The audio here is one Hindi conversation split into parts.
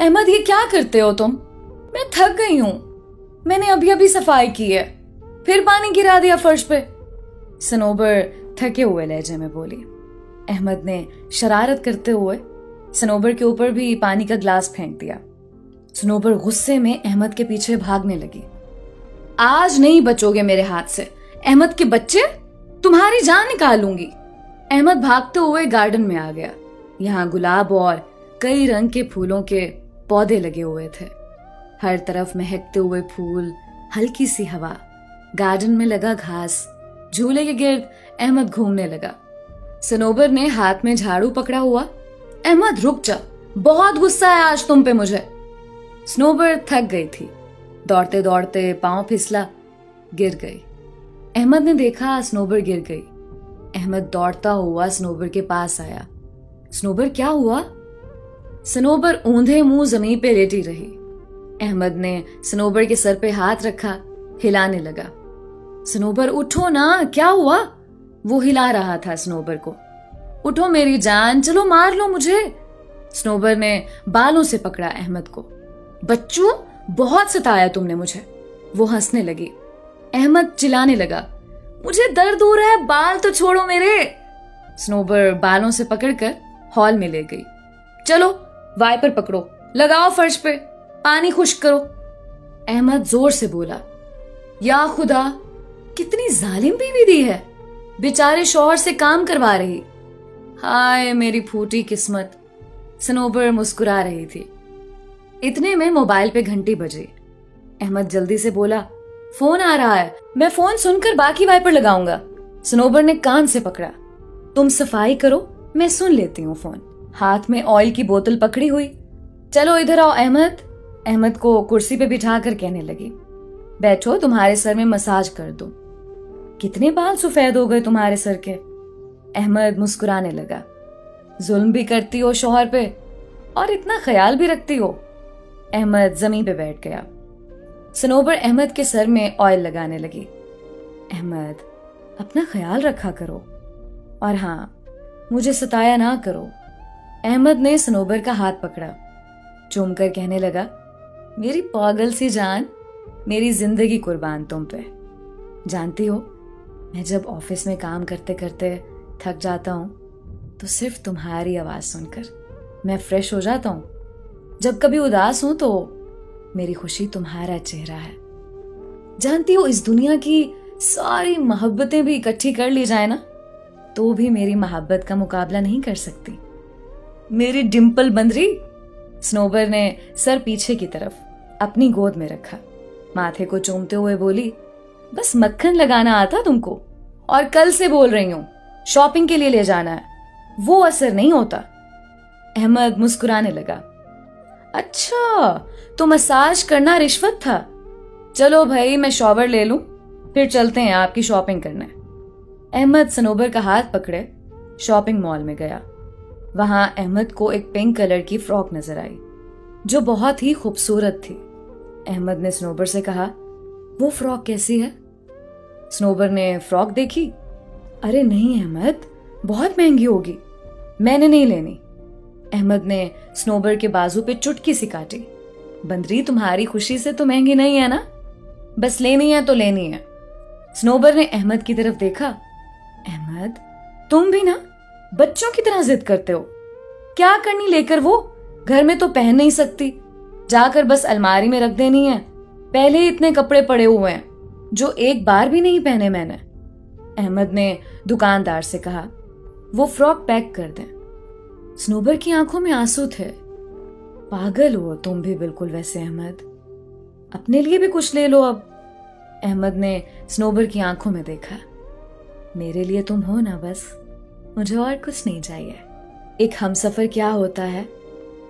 अहमद ये क्या करते हो तुम? मैं थक गई हूं, मैंने अभी अभी सफाई की है, फिर पानी गिरा दिया फर्श पे। सनोबर थके हुए लहजे में बोली। अहमद ने शरारत करते हुए सनोबर के ऊपर भी पानी का ग्लास फेंक दिया। सनोबर गुस्से में अहमद के पीछे भागने लगी। आज नहीं बचोगे मेरे हाथ से अहमद के बच्चे, तुम्हारी जान निकालूंगी। अहमद भागते हुए गार्डन में आ गया। यहाँ गुलाब और कई रंग के फूलों के पौधे लगे हुए थे। हर तरफ महकते हुए फूल, हल्की सी हवा, गार्डन में लगा घास। झूले के गिर्द अहमद घूमने लगा। सनोबर ने हाथ में झाड़ू पकड़ा हुआ। अहमद रुक जा, बहुत गुस्सा है आज तुम पे मुझे। सनोबर थक गई थी, दौड़ते दौड़ते पांव फिसला, गिर गई। अहमद ने देखा सनोबर गिर गई। अहमद दौड़ता हुआ सनोबर के पास आया। सनोबर क्या हुआ? सनोबर ऊंधे मुंह जमीन पे लेटी रही। अहमद ने सनोबर के सर पे हाथ रखा, हिलाने लगा। सनोबर उठो ना, क्या हुआ? वो हिला रहा था सनोबर को। उठो मेरी जान, चलो मार लो मुझे। सनोबर ने बालों से पकड़ा अहमद को। बच्चू, बहुत सताया तुमने मुझे। वो हंसने लगी। अहमद चिल्लाने लगा, मुझे दर्द हो रहा है, बाल तो छोड़ो मेरे। सनोबर बालों से पकड़कर हॉल में ले गई। चलो वाइपर पकड़ो, लगाओ फर्श पे, पानी खुश्क करो। अहमद जोर से बोला। या खुदा, कितनी जालिम बीवी दी है, बेचारे शौहर से काम करवा रही। हाय मेरी फूटी किस्मत। सनोबर मुस्कुरा रही थी। इतने में मोबाइल पे घंटी बजी। अहमद जल्दी से बोला, फोन आ रहा है, मैं फोन सुनकर बाकी वाइपर लगाऊंगा। सनोबर ने कान से पकड़ा। तुम सफाई करो, मैं सुन लेती हूँ फोन। हाथ में ऑयल की बोतल पकड़ी हुई। चलो इधर आओ अहमद। अहमद को कुर्सी पे बिठाकर कहने लगी, बैठो, तुम्हारे सर में मसाज कर दो। कितने बाल सफेद हो गए तुम्हारे सर के। अहमद मुस्कुराने लगा। जुल्म भी करती हो शौहर पे और इतना ख्याल भी रखती हो। अहमद जमीन पे बैठ गया। सनोबर अहमद के सर में ऑयल लगाने लगी। अहमद, अपना ख्याल रखा करो और हाँ, मुझे सताया ना करो। अहमद ने सनोबर का हाथ पकड़ा, चूमकर कहने लगा, मेरी पागल सी जान, मेरी जिंदगी कुर्बान तुम पे। जानती हो, मैं जब ऑफिस में काम करते करते थक जाता हूँ तो सिर्फ तुम्हारी आवाज सुनकर मैं फ्रेश हो जाता हूँ। जब कभी उदास हूं तो मेरी खुशी तुम्हारा चेहरा है। जानती हो, इस दुनिया की सारी मोहब्बतें भी इकट्ठी कर ली जाए ना तो भी मेरी मोहब्बत का मुकाबला नहीं कर सकती। मेरी डिम्पल बंदरी। सनोबर ने सर पीछे की तरफ अपनी गोद में रखा, माथे को चूमते हुए बोली, बस मक्खन लगाना आता तुमको, और कल से बोल रही हूं शॉपिंग के लिए ले जाना है, वो असर नहीं होता। अहमद मुस्कुराने लगा। अच्छा, तो मसाज करना रिश्वत था। चलो भाई, मैं शॉवर ले लूं, फिर चलते हैं आपकी शॉपिंग करने। अहमद सनोबर का हाथ पकड़े शॉपिंग मॉल में गया। वहां अहमद को एक पिंक कलर की फ्रॉक नजर आई जो बहुत ही खूबसूरत थी। अहमद ने सनोबर से कहा, वो फ्रॉक कैसी है? सनोबर ने फ्रॉक देखी। अरे नहीं अहमद, बहुत महंगी होगी, मैंने नहीं लेनी। अहमद ने सनोबर के बाजू पे चुटकी सी काटी। बंदरी, तुम्हारी खुशी से तो महंगी नहीं है ना, बस लेनी है तो लेनी है। सनोबर ने अहमद की तरफ देखा। अहमद, तुम भी ना बच्चों की तरह जिद करते हो। क्या करनी लेकर वो, घर में तो पहन नहीं सकती, जाकर बस अलमारी में रख देनी है। पहले ही इतने कपड़े पड़े हुए हैं जो एक बार भी नहीं पहने मैंने। अहमद ने दुकानदार से कहा, वो फ्रॉक पैक कर दें। सनोबर की आंखों में आंसू थे। पागल हो तुम भी बिल्कुल वैसे अहमद, अपने लिए भी कुछ ले लो अब। अहमद ने सनोबर की आंखों में देखा। मेरे लिए तुम हो ना बस, मुझे और कुछ नहीं चाहिए। एक हमसफर क्या होता है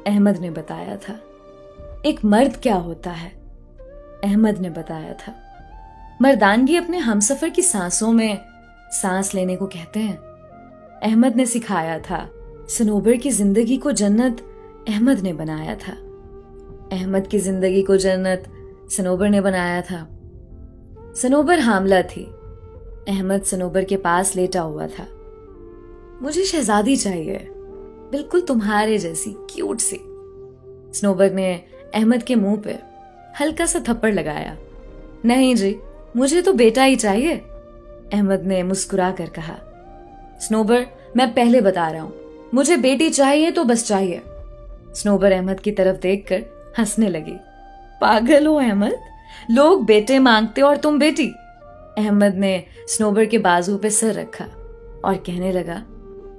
अहमद ने बताया था, एक मर्द क्या होता है अहमद ने बताया था। मर्दानगी अपने हमसफर की सांसों में सांस लेने को कहते हैं। अहमद ने सिखाया था। सनोबर की जिंदगी को जन्नत अहमद ने बनाया था। अहमद की जिंदगी को जन्नत सनोबर ने बनाया था। सनोबर हामला थी। अहमद सनोबर के पास लेटा हुआ था। मुझे शहजादी चाहिए, बिल्कुल तुम्हारे जैसी क्यूट सी। स्नोबर ने अहमद के मुंह पे हल्का सा थप्पड़ लगाया। नहीं जी, मुझे तो बेटा ही चाहिए, अहमद ने मुस्कुरा कर कहा। स्नोबर, मैं पहले बता रहा हूं, मुझे बेटी चाहिए तो बस चाहिए। स्नोबर अहमद की तरफ देखकर हंसने लगी। पागल हो अहमद, लोग बेटे मांगते और तुम बेटी। अहमद ने स्नोबर के बाजू पे सर रखा और कहने लगा,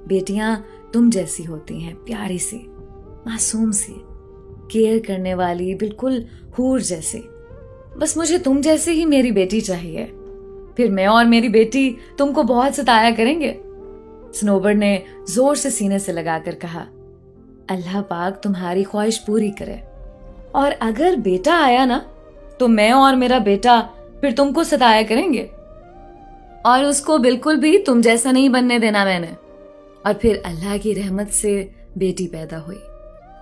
बेटियां तुम जैसी होती हैं, प्यारी सी, मासूम सी, केयर करने वाली, बिल्कुल हूर जैसी। बस मुझे तुम जैसी ही मेरी बेटी चाहिए, फिर मैं और मेरी बेटी तुमको बहुत सताया करेंगे। स्नोबर ने जोर से सीने से लगाकर कहा, अल्लाह पाक तुम्हारी ख्वाहिश पूरी करे, और अगर बेटा आया ना तो मैं और मेरा बेटा फिर तुमको सताया करेंगे, और उसको बिल्कुल भी तुम जैसा नहीं बनने देना मैंने। और फिर अल्लाह की रहमत से बेटी पैदा हुई।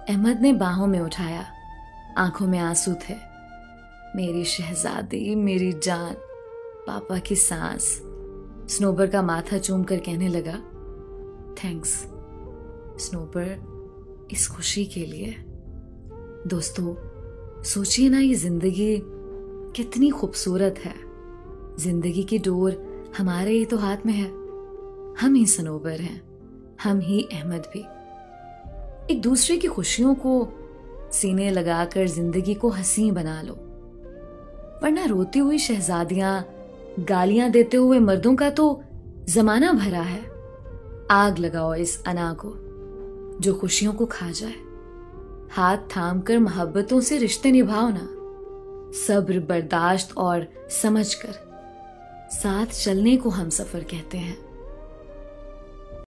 अहमद ने बाहों में उठाया, आंखों में आंसू थे। मेरी शहजादी, मेरी जान, पापा की सांस। स्नोबर का माथा चूम कर कहने लगा, थैंक्स स्नोबर, इस खुशी के लिए। दोस्तों, सोचिए ना, ये जिंदगी कितनी खूबसूरत है। जिंदगी की डोर हमारे ही तो हाथ में है। हम ही स्नोबर हैं, हम ही अहमद भी। एक दूसरे की खुशियों को सीने लगाकर जिंदगी को हंसी बना लो, वरना रोती हुई शहजादियां, गालियां देते हुए मर्दों का तो जमाना भरा है। आग लगाओ इस अना को जो खुशियों को खा जाए। हाथ थाम कर मोहब्बतों से रिश्ते निभाओ ना, सब्र, बर्दाश्त और समझ कर। साथ चलने को हम सफर कहते हैं।